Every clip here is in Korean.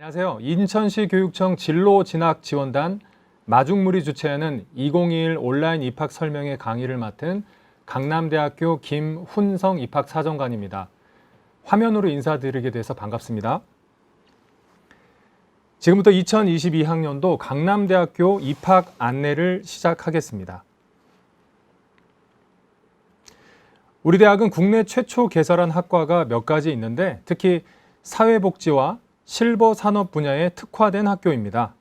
안녕하세요. 인천시 교육청 진로진학지원단 마중물이 주최하는 2021 온라인 입학 설명회 강의를 맡은 강남대학교 김훈성 입학사정관입니다. 화면으로 인사드리게 돼서 반갑습니다. 지금부터 2022학년도 강남대학교 입학 안내를 시작하겠습니다. 우리 대학은 국내 최초 개설한 학과가 몇 가지 있는데 특히 사회복지와 실버 산업 분야에 특화된 학교입니다.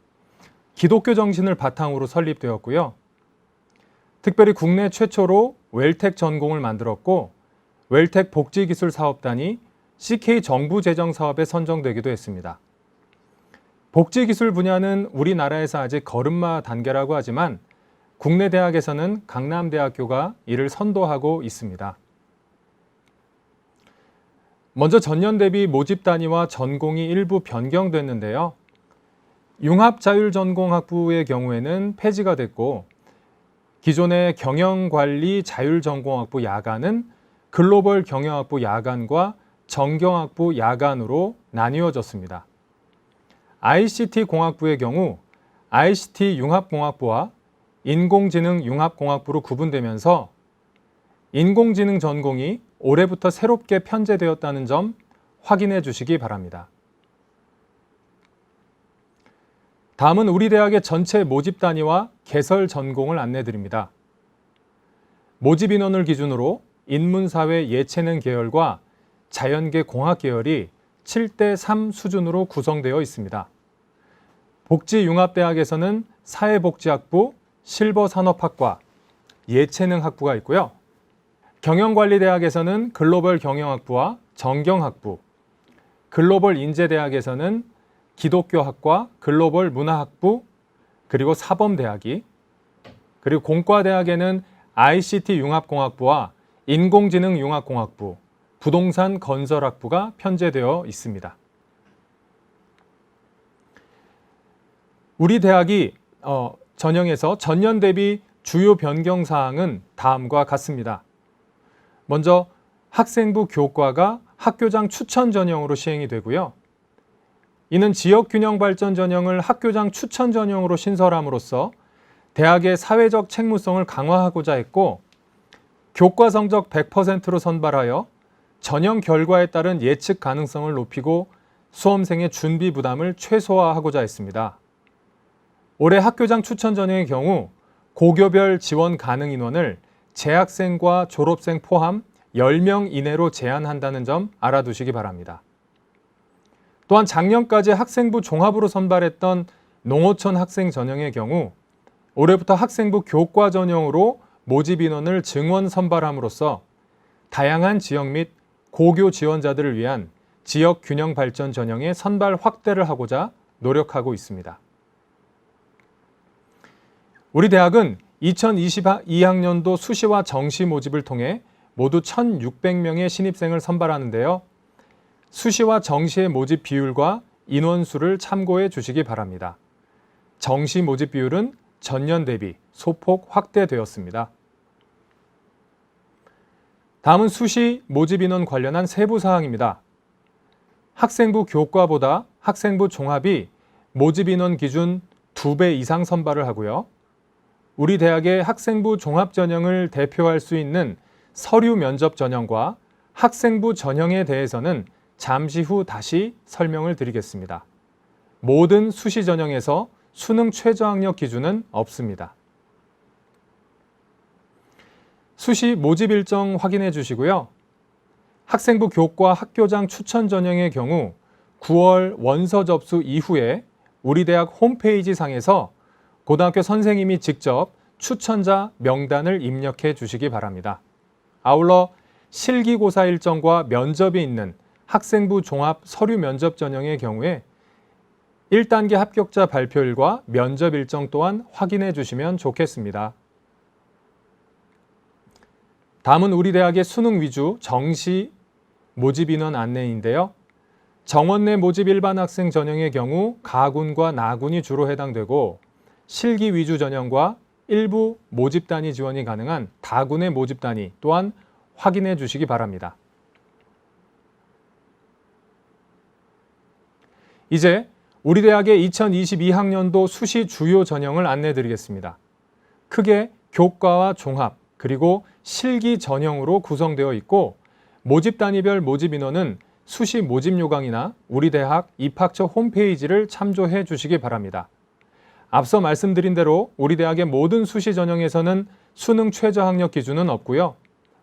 기독교 정신을 바탕으로 설립되었고요. 특별히 국내 최초로 웰텍 전공을 만들었고 웰텍 복지기술사업단이 CK 정부 재정 사업에 선정되기도 했습니다. 복지기술 분야는 우리나라에서 아직 걸음마 단계라고 하지만 국내 대학에서는 강남대학교가 이를 선도하고 있습니다. 먼저 전년 대비 모집 단위와 전공이 일부 변경됐는데요. 융합자율전공학부의 경우에는 폐지가 됐고 기존의 경영관리 자율전공학부 야간은 글로벌 경영학부 야간과 정경학부 야간으로 나뉘어졌습니다. ICT공학부의 경우 ICT융합공학부와 인공지능융합공학부로 구분되면서 인공지능 전공이 올해부터 새롭게 편제되었다는 점 확인해 주시기 바랍니다. 다음은 우리 대학의 전체 모집 단위와 개설 전공을 안내드립니다. 모집 인원을 기준으로 인문사회 예체능 계열과 자연계 공학 계열이 7대3 수준으로 구성되어 있습니다. 복지융합대학에서는 사회복지학부, 실버산업학과, 예체능학부가 있고요. 경영관리대학에서는 글로벌 경영학부와 정경학부, 글로벌 인재대학에서는 기독교학과, 글로벌 문화학부, 그리고 사범대학이, 그리고 공과대학에는 ICT융합공학부와 인공지능융합공학부, 부동산 건설학부가 편제되어 있습니다. 우리 대학이 전형에서 전년 대비 주요 변경사항은 다음과 같습니다. 먼저 학생부 교과가 학교장 추천 전형으로 시행이 되고요. 이는 지역균형 발전 전형을 학교장 추천 전형으로 신설함으로써 대학의 사회적 책무성을 강화하고자 했고 교과 성적 100%로 선발하여 전형 결과에 따른 예측 가능성을 높이고 수험생의 준비 부담을 최소화하고자 했습니다. 올해 학교장 추천 전형의 경우 고교별 지원 가능 인원을 재학생과 졸업생 포함 10명 이내로 제한한다는 점 알아두시기 바랍니다. 또한 작년까지 학생부 종합으로 선발했던 농어촌 학생 전형의 경우 올해부터 학생부 교과 전형으로 모집 인원을 증원 선발함으로써 다양한 지역 및 고교 지원자들을 위한 지역 균형 발전 전형의 선발 확대를 하고자 노력하고 있습니다. 우리 대학은 2022학년도 수시와 정시 모집을 통해 모두 1,600명의 신입생을 선발하는데요. 수시와 정시의 모집 비율과 인원수를 참고해 주시기 바랍니다. 정시 모집 비율은 전년 대비 소폭 확대되었습니다. 다음은 수시 모집 인원 관련한 세부 사항입니다. 학생부 교과보다 학생부 종합이 모집 인원 기준 2배 이상 선발을 하고요. 우리 대학의 학생부 종합 전형을 대표할 수 있는 서류 면접 전형과 학생부 전형에 대해서는 잠시 후 다시 설명을 드리겠습니다. 모든 수시 전형에서 수능 최저학력 기준은 없습니다. 수시 모집 일정 확인해 주시고요. 학생부 교과 학교장 추천 전형의 경우 9월 원서 접수 이후에 우리 대학 홈페이지 상에서 고등학교 선생님이 직접 추천자 명단을 입력해 주시기 바랍니다. 아울러 실기고사 일정과 면접이 있는 학생부 종합 서류 면접 전형의 경우에 1단계 합격자 발표일과 면접 일정 또한 확인해 주시면 좋겠습니다. 다음은 우리 대학의 수능 위주 정시 모집 인원 안내인데요. 정원 내 모집 일반 학생 전형의 경우 가군과 나군이 주로 해당되고 실기 위주 전형과 일부 모집 단위 지원이 가능한 다군의 모집 단위 또한 확인해 주시기 바랍니다. 이제 우리 대학의 2022학년도 수시 주요 전형을 안내해 드리겠습니다. 크게 교과와 종합, 그리고 실기 전형으로 구성되어 있고 모집 단위별 모집 인원은 수시 모집 요강이나 우리 대학 입학처 홈페이지를 참조해 주시기 바랍니다. 앞서 말씀드린 대로 우리 대학의 모든 수시 전형에서는 수능 최저 학력 기준은 없고요.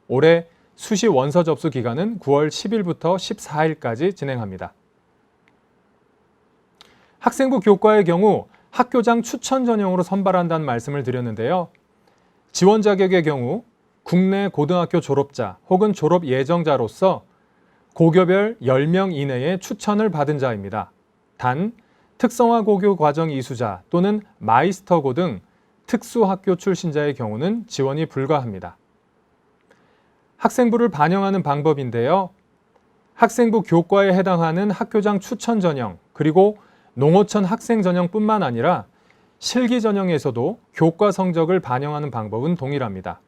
올해 수시 원서 접수 기간은 9월 10일부터 14일까지 진행합니다. 학생부 교과의 경우 학교장 추천 전형으로 선발한다는 말씀을 드렸는데요. 지원 자격의 경우 국내 고등학교 졸업자 혹은 졸업 예정자로서 고교별 10명 이내의 추천을 받은 자입니다. 단, 특성화 고교 과정 이수자 또는 마이스터고 등 특수학교 출신자의 경우는 지원이 불가합니다. 학생부를 반영하는 방법인데요. 학생부 교과에 해당하는 학교장 추천 전형, 그리고 농어촌 학생 전형뿐만 아니라 실기 전형에서도 교과 성적을 반영하는 방법은 동일합니다.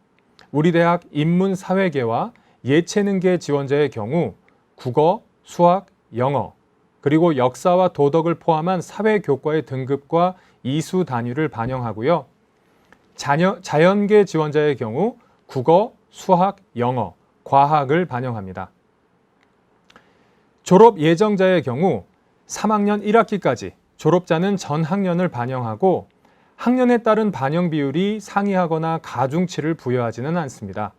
우리 대학 인문사회계와 예체능계 지원자의 경우 국어, 수학, 영어, 그리고 역사와 도덕을 포함한 사회교과의 등급과 이수 단위를 반영하고요. 자연계 지원자의 경우 국어, 수학, 영어, 과학을 반영합니다. 졸업 예정자의 경우 3학년 1학기까지 졸업자는 전 학년을 반영하고 학년에 따른 반영 비율이 상이하거나 가중치를 부여하지는 않습니다.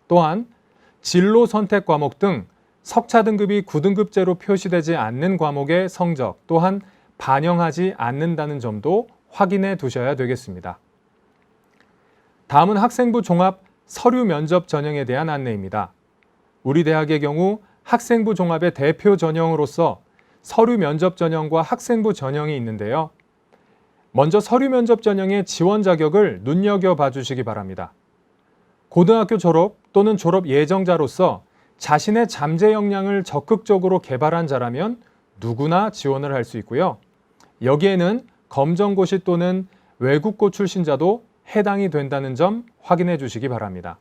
또한 진로 선택 과목 등 석차 등급이 9등급제로 표시되지 않는 과목의 성적 또한 반영하지 않는다는 점도 확인해 두셔야 되겠습니다. 다음은 학생부 종합 서류 면접 전형에 대한 안내입니다. 우리 대학의 경우 학생부 종합의 대표 전형으로서 서류 면접 전형과 학생부 전형이 있는데요. 먼저 서류 면접 전형의 지원 자격을 눈여겨봐 주시기 바랍니다. 고등학교 졸업 또는 졸업 예정자로서 자신의 잠재 역량을 적극적으로 개발한 자라면 누구나 지원을 할 수 있고요. 여기에는 검정고시 또는 외국고 출신자도 해당이 된다는 점 확인해 주시기 바랍니다.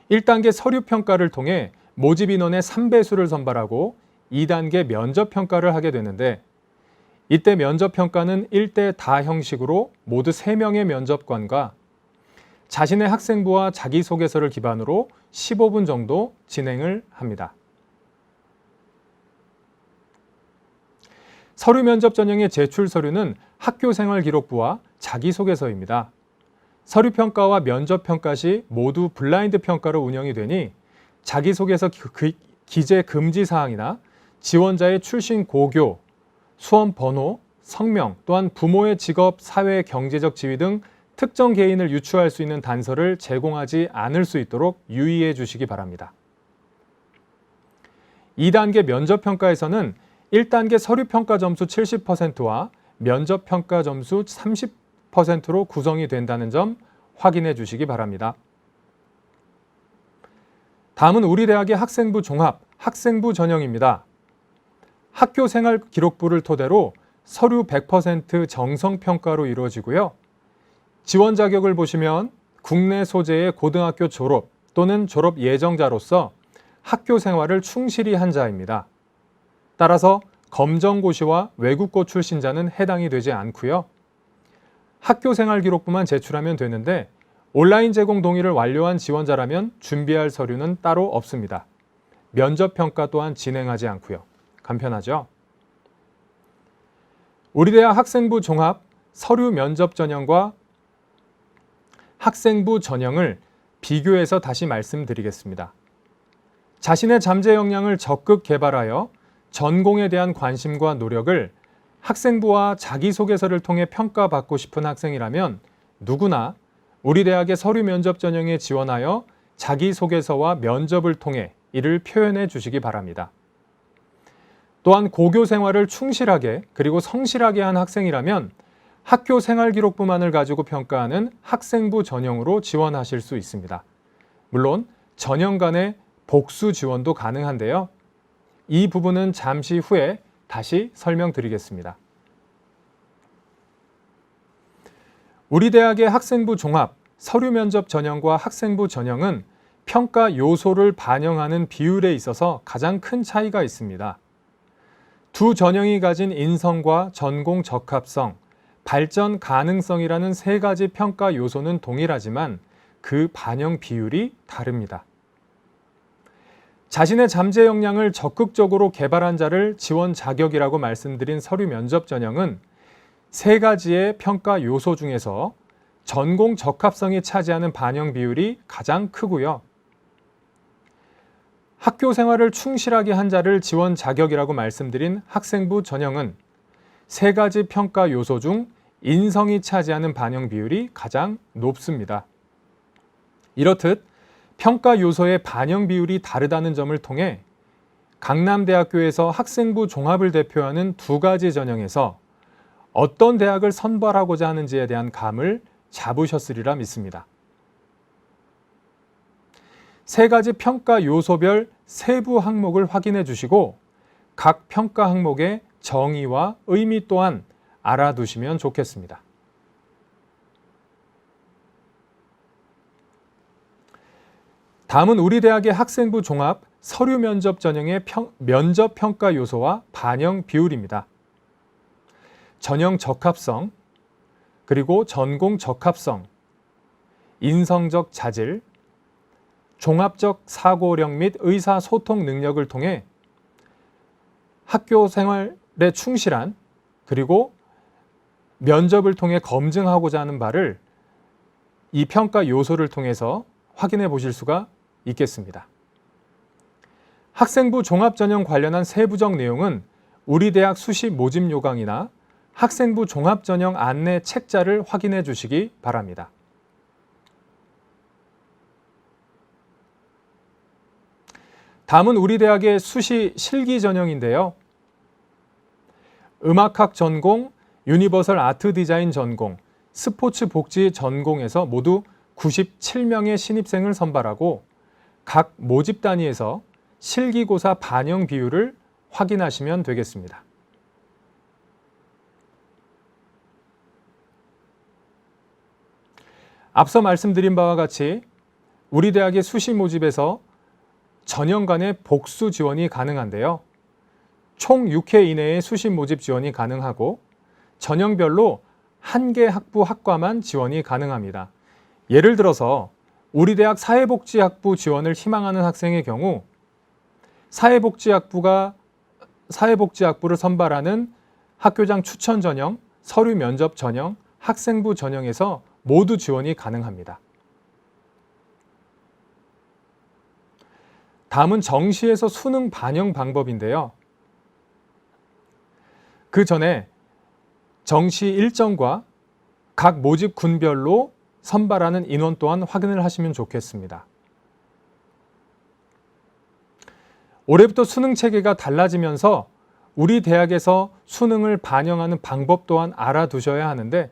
1단계 서류 평가를 통해 모집 인원의 3배수를 선발하고 2단계 면접 평가를 하게 되는데 이때 면접 평가는 1대 다 형식으로 모두 3명의 면접관과 자신의 학생부와 자기소개서를 기반으로 15분 정도 진행을 합니다. 서류 면접 전형의 제출 서류는 학교생활기록부와 자기소개서입니다. 서류 평가와 면접 평가 시 모두 블라인드 평가로 운영이 되니 자기소개서 기재 금지 사항이나 지원자의 출신 고교, 수험 번호, 성명, 또한 부모의 직업, 사회, 경제적 지위 등 특정 개인을 유추할 수 있는 단서를 제공하지 않을 수 있도록 유의해 주시기 바랍니다. 2단계 면접평가에서는 1단계 서류평가 점수 70%와 면접평가 점수 30%로 구성이 된다는 점 확인해 주시기 바랍니다. 다음은 우리 대학의 학생부 종합, 학생부 전형입니다. 학교생활기록부를 토대로 서류 100% 정성평가로 이루어지고요. 지원 자격을 보시면 국내 소재의 고등학교 졸업 또는 졸업 예정자로서 학교 생활을 충실히 한 자입니다. 따라서 검정고시와 외국고 출신자는 해당이 되지 않고요. 학교 생활 기록부만 제출하면 되는데 온라인 제공 동의를 완료한 지원자라면 준비할 서류는 따로 없습니다. 면접 평가 또한 진행하지 않고요. 간편하죠? 우리 대학 학생부 종합 서류 면접 전형과 학생부 전형을 비교해서 다시 말씀드리겠습니다. 자신의 잠재 역량을 적극 개발하여 전공에 대한 관심과 노력을 학생부와 자기소개서를 통해 평가받고 싶은 학생이라면 누구나 우리 대학의 서류 면접 전형에 지원하여 자기소개서와 면접을 통해 이를 표현해 주시기 바랍니다. 또한 고교 생활을 충실하게 그리고 성실하게 한 학생이라면 학교 생활기록부만을 가지고 평가하는 학생부 전형으로 지원하실 수 있습니다. 물론 전형 간의 복수 지원도 가능한데요. 이 부분은 잠시 후에 다시 설명드리겠습니다. 우리 대학의 학생부 종합, 서류 면접 전형과 학생부 전형은 평가 요소를 반영하는 비율에 있어서 가장 큰 차이가 있습니다. 두 전형이 가진 인성과 전공 적합성, 발전 가능성이라는 세 가지 평가 요소는 동일하지만 그 반영 비율이 다릅니다. 자신의 잠재 역량을 적극적으로 개발한 자를 지원 자격이라고 말씀드린 서류 면접 전형은 세 가지의 평가 요소 중에서 전공 적합성이 차지하는 반영 비율이 가장 크고요. 학교 생활을 충실하게 한 자를 지원 자격이라고 말씀드린 학생부 전형은 세 가지 평가 요소 중 인성이 차지하는 반영 비율이 가장 높습니다. 이렇듯 평가 요소의 반영 비율이 다르다는 점을 통해 강남대학교에서 학생부 종합을 대표하는 두 가지 전형에서 어떤 대학을 선발하고자 하는지에 대한 감을 잡으셨으리라 믿습니다. 세 가지 평가 요소별 세부 항목을 확인해 주시고 각 평가 항목의 정의와 의미 또한 알아두시면 좋겠습니다. 다음은 우리 대학의 학생부 종합 서류 면접 전형의 면접 평가 요소와 반영 비율입니다. 전형 적합성, 그리고 전공 적합성, 인성적 자질, 종합적 사고력 및 의사소통 능력을 통해 학교 생활에 충실한 그리고 면접을 통해 검증하고자 하는 바를 이 평가 요소를 통해서 확인해 보실 수가 있겠습니다. 학생부 종합전형 관련한 세부적 내용은 우리 대학 수시 모집 요강이나 학생부 종합전형 안내 책자를 확인해 주시기 바랍니다. 다음은 우리 대학의 수시 실기 전형인데요. 음악학 전공, 유니버설 아트 디자인 전공, 스포츠 복지 전공에서 모두 97명의 신입생을 선발하고 각 모집 단위에서 실기고사 반영 비율을 확인하시면 되겠습니다. 앞서 말씀드린 바와 같이 우리 대학의 수시 모집에서 전형 간의 복수 지원이 가능한데요. 총 6회 이내의 수시 모집 지원이 가능하고 전형별로 1개 학부 학과만 지원이 가능합니다. 예를 들어서 우리 대학 사회복지학부 지원을 희망하는 학생의 경우 사회복지학부를 선발하는 학교장 추천 전형, 서류 면접 전형, 학생부 전형에서 모두 지원이 가능합니다. 다음은 정시에서 수능 반영 방법인데요. 그 전에 정시 일정과 각 모집 군별로 선발하는 인원 또한 확인을 하시면 좋겠습니다. 올해부터 수능 체계가 달라지면서 우리 대학에서 수능을 반영하는 방법 또한 알아두셔야 하는데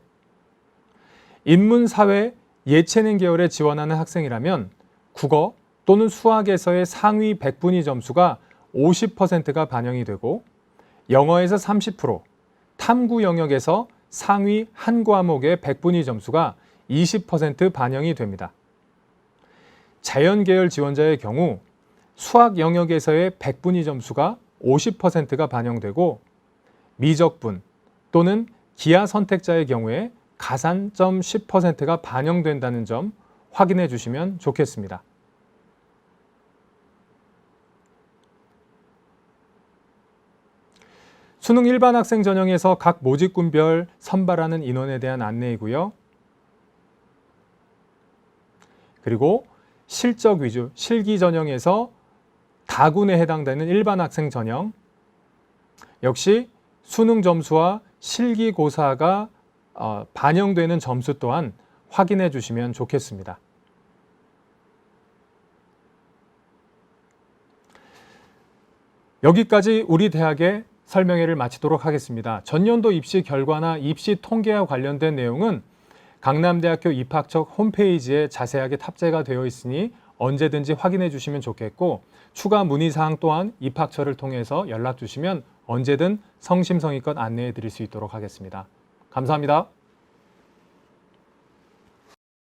인문, 사회, 예체능 계열에 지원하는 학생이라면 국어 또는 수학에서의 상위 100분위 점수가 50%가 반영이 되고 영어에서 30%, 탐구 영역에서 상위 한 과목의 100분위 점수가 20% 반영이 됩니다. 자연 계열 지원자의 경우 수학 영역에서의 100분위 점수가 50%가 반영되고 미적분 또는 기하 선택자의 경우에 가산점 10%가 반영된다는 점 확인해 주시면 좋겠습니다. 수능 일반 학생 전형에서 각 모집군별 선발하는 인원에 대한 안내이고요. 그리고 실적 위주, 실기 전형에서 다군에 해당되는 일반 학생 전형, 역시 수능 점수와 실기고사가 반영되는 점수 또한 확인해 주시면 좋겠습니다. 여기까지 우리 대학의 설명회를 마치도록 하겠습니다. 전년도 입시 결과나 입시 통계와 관련된 내용은 강남대학교 입학처 홈페이지에 자세하게 탑재가 되어 있으니 언제든지 확인해 주시면 좋겠고 추가 문의사항 또한 입학처를 통해서 연락 주시면 언제든 성심성의껏 안내해 드릴 수 있도록 하겠습니다. 감사합니다.